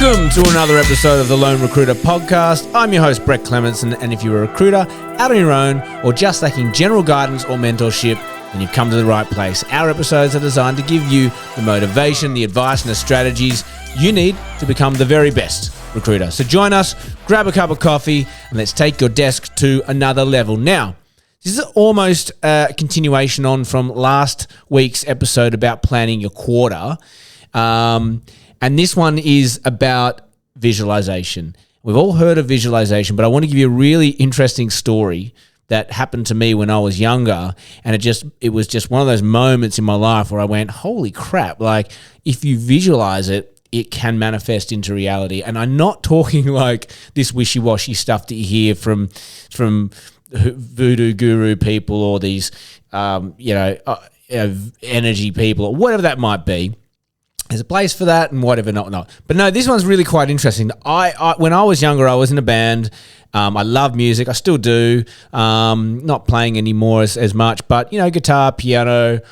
Welcome to another episode of the Lone Recruiter Podcast. I'm your host, Brett Clementson, and if you're a recruiter out on your own or just lacking general guidance or mentorship, then you've come to the right place. Our episodes are designed to give you the motivation, the advice, and the strategies you need to become the very best recruiter. So join us, grab a cup of coffee, and let's take your desk to another level. Now, this is almost a continuation on from last week's episode about planning your quarter. And this one is about visualization. We've all heard of visualization, but I want to give you a really interesting story that happened to me when I was younger. And it was just one of those moments in my life where I went, holy crap, like if you visualize it, it can manifest into reality. And I'm not talking like this wishy-washy stuff that you hear from voodoo guru people or these, energy people or whatever that might be. There's a place for that and whatever, not. But no, this one's really quite interesting. When I was younger, I was in a band. I love music. I still do. Not playing anymore as much, but, guitar, piano,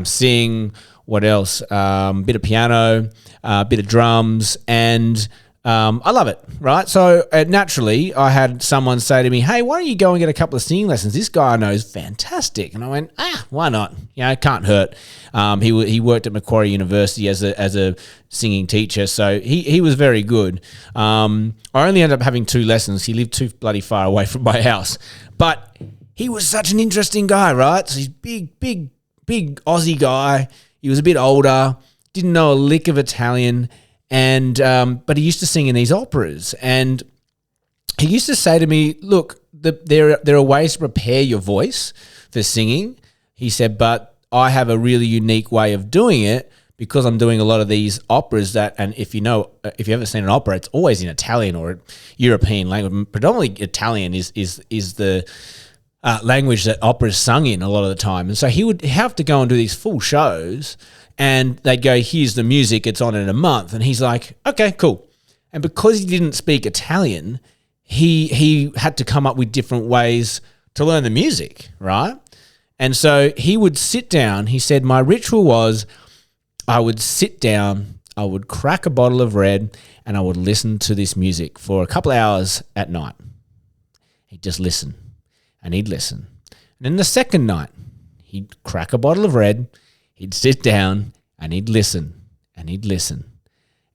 sing, what else? Bit of piano, bit of drums, and I love it, right? So naturally, I had someone say to me, hey, why don't you go and get a couple of singing lessons? This guy I know is fantastic. And I went, why not? It can't hurt. He worked at Macquarie University as a singing teacher, so he was very good. I only ended up having 2 lessons. He lived too bloody far away from my house. But he was such an interesting guy, right? So he's big Aussie guy. He was a bit older, didn't know a lick of Italian, and but he used to sing in these operas, and he used to say to me, look, there are ways to prepare your voice for singing. He said, but I have a really unique way of doing it because I'm doing a lot of these operas and if you haven't seen an opera, it's always in Italian or European language. Predominantly Italian is the language that opera is sung in a lot of the time. And so he would have to go and do these full shows, and they'd go, here's the music, it's on in a month. And he's like, okay, cool. And because he didn't speak Italian, he had to come up with different ways to learn the music, right? And so he would sit down. He said, my ritual was I would sit down, I would crack a bottle of red, and I would listen to this music for a couple of hours at night. He'd just listen, and he'd listen. And then the second night, he'd crack a bottle of red, he'd sit down, and he'd listen, and he'd listen.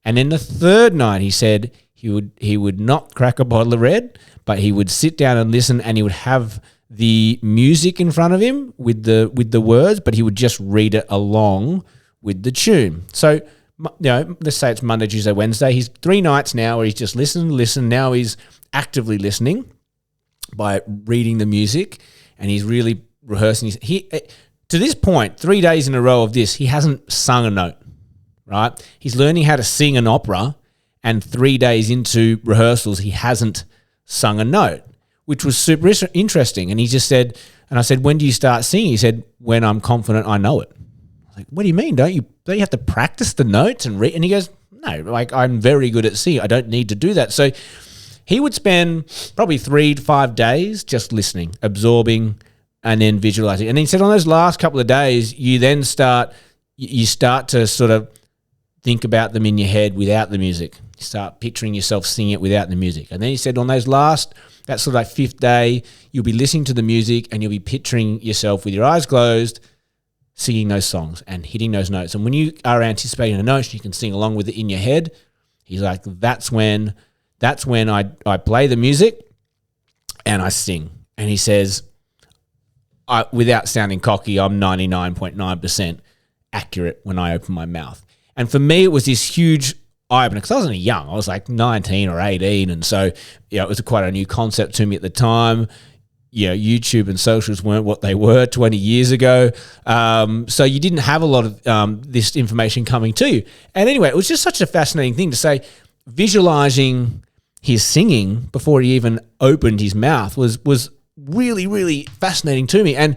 And then the third night, he said he would not crack a bottle of red, but he would sit down and listen, and he would have the music in front of him with the words, but he would just read it along with the tune. So, let's say it's Monday, Tuesday, Wednesday. He's 3 nights now where he's just listen. Now he's actively listening by reading the music, and he's really rehearsing. To this point, 3 days in a row of this, he hasn't sung a note, right? He's learning how to sing an opera, and 3 days into rehearsals, he hasn't sung a note, which was super interesting. And he just said, and I said, when do you start singing? He said, when I'm confident I know it. I was like, what do you mean? Don't you have to practice the notes and read? And he goes, no, like I'm very good at singing. I don't need to do that. So he would spend probably 3 to 5 days just listening, absorbing, and then visualizing. And he said on those last couple of days, you start to sort of think about them in your head without the music. You start picturing yourself singing it without the music. And then he said on that sort of like 5th day, you'll be listening to the music and you'll be picturing yourself with your eyes closed, singing those songs and hitting those notes. And when you are anticipating a note, you can sing along with it in your head. He's like, that's when I play the music and I sing. And he says, without sounding cocky, I'm 99.9% accurate when I open my mouth. And for me, it was this huge eye-opener because I wasn't young. I was like 19 or 18. And so, it was quite a new concept to me at the time. YouTube and socials weren't what they were 20 years ago. So you didn't have a lot of this information coming to you. And anyway, it was just such a fascinating thing to say, visualizing his singing before he even opened his mouth was really, really fascinating to me. And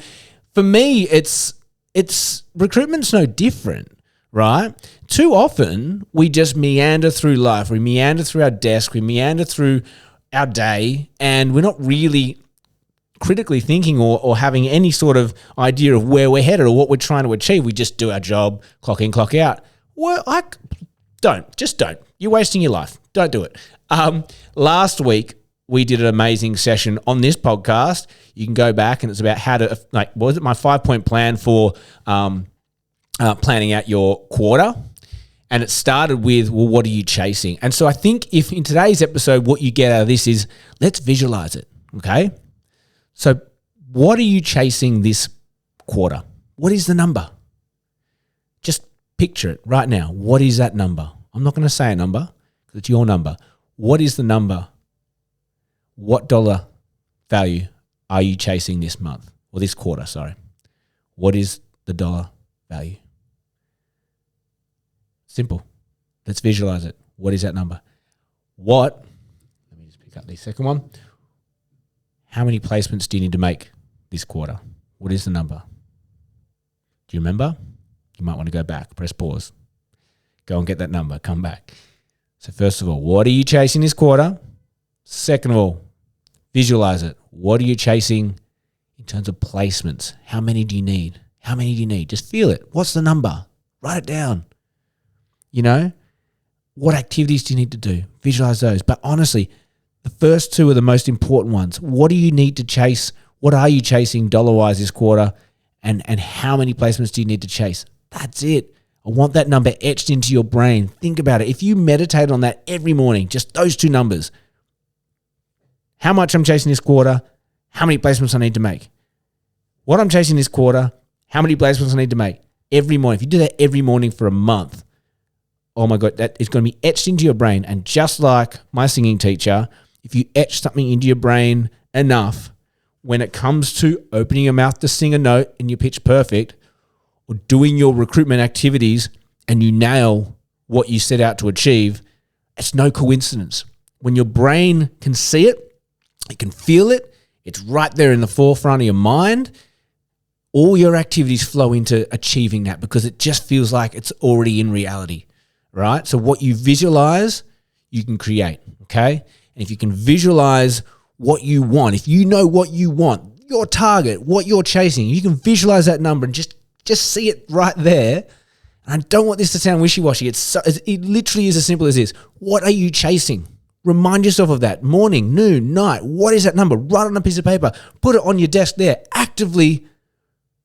for me, it's recruitment's no different, right? Too often we just meander through life. We meander through our desk. We meander through our day, and we're not really critically thinking or having any sort of idea of where we're headed or what we're trying to achieve. We just do our job, clock in, clock out. Well, don't. You're wasting your life. Don't do it. Last week, we did an amazing session on this podcast. You can go back and it's about how to, what was it? My 5-point plan for planning out your quarter. And it started with, well, what are you chasing? And so I think if in today's episode, what you get out of this is, let's visualize it, okay? So what are you chasing this quarter? What is the number? Just picture it right now. What is that number? I'm not going to say a number because it's your number. What is the number? What dollar value are you chasing this month or this quarter? Sorry. What is the dollar value? Simple. Let's visualize it. What is that number? Let me just pick up the second one. How many placements do you need to make this quarter? What is the number? Do you remember? You might want to go back, press pause. Go and get that number, come back. So first of all, what are you chasing this quarter? Second of all, visualize it. What are you chasing in terms of placements? How many do you need? How many do you need? Just feel it. What's the number? Write it down. You know, what activities do you need to do? Visualize those. But honestly, the first two are the most important ones. What do you need to chase? What are you chasing dollar-wise this quarter? And how many placements do you need to chase? That's it. I want that number etched into your brain. Think about it. If you meditate on that every morning, just those two numbers, how much I'm chasing this quarter, how many placements I need to make. What I'm chasing this quarter, how many placements I need to make every morning. If you do that every morning for a month, oh my God, that is going to be etched into your brain. And just like my singing teacher, if you etch something into your brain enough, when it comes to opening your mouth to sing a note and you pitch perfect, or doing your recruitment activities and you nail what you set out to achieve, it's no coincidence. When your brain can see it, it can feel it, it's right there in the forefront of your mind, all your activities flow into achieving that because it just feels like it's already in reality, right? So what you visualize, you can create, okay? And if you can visualize what you want, if you know what you want, your target, what you're chasing, you can visualize that number and just see it right there. And I don't want this to sound wishy-washy. It literally is as simple as this. What are you chasing? Remind yourself of that. Morning, noon, night. What is that number? Write it on a piece of paper. Put it on your desk there. Actively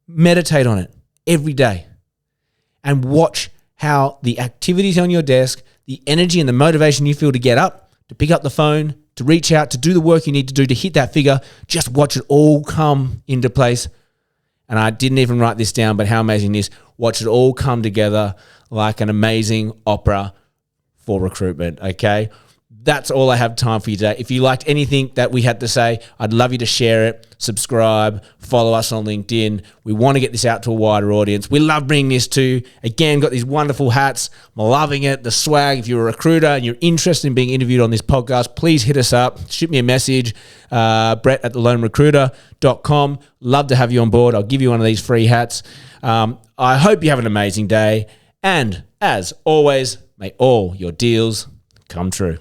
meditate on it every day. And watch how the activities on your desk, the energy and the motivation you feel to get up, to pick up the phone, to reach out, to do the work you need to do to hit that figure, just watch it all come into place. And I didn't even write this down, but how amazing it is. Watch it all come together like an amazing opera for recruitment, okay? That's all I have time for you today. If you liked anything that we had to say, I'd love you to share it, subscribe, follow us on LinkedIn. We want to get this out to a wider audience. We love bringing this to you. Again, got these wonderful hats. I'm loving it, the swag. If you're a recruiter and you're interested in being interviewed on this podcast, please hit us up. Shoot me a message, brett@thelonerecruiter.com. Love to have you on board. I'll give you one of these free hats. I hope you have an amazing day. And as always, may all your deals come true.